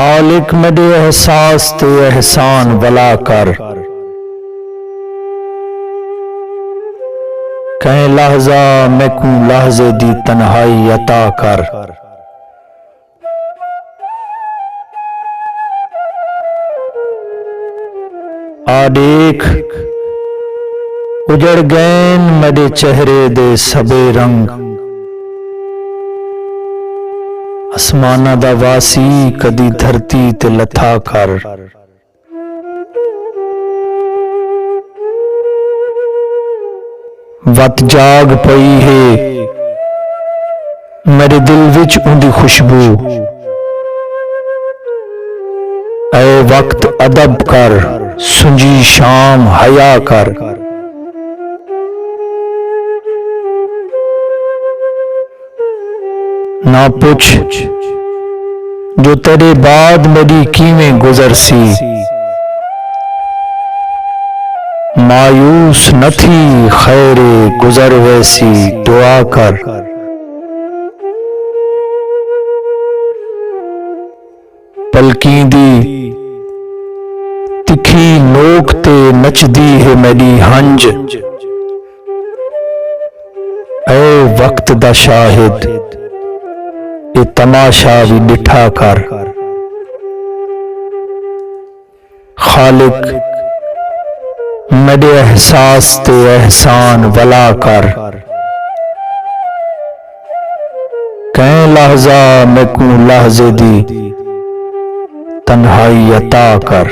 खालिक मेरे एहसास ते एहसान वला कर, कहीं लहजा मैकू लहजे दी तन्हाई अता कर। आ देख उजड़ गैन मेरे चेहरे दे सबे रंग, आसमाना दा वासी कदी धरती ते लथा कर। वत जाग पई है मेरे दिल विच उंदी खुशबू, ऐ वक्त अदब कर सुंजी शाम हया कर। ना पूछ जो तेरे बाद मेरी कीमें गुजर सी, मायूस न थी खैरे गुजर वैसी दुआ कर। पलकी दी तिखी नोक ते नचदी है मेरी हंज, ऐ वक्त दा शाहिद ये तमाशा भी डिठा कर। खालिक मेरे एहसास ते एहसान वला कर, कहीं लहजा मैकू लहजे दी तन्हाई अता कर।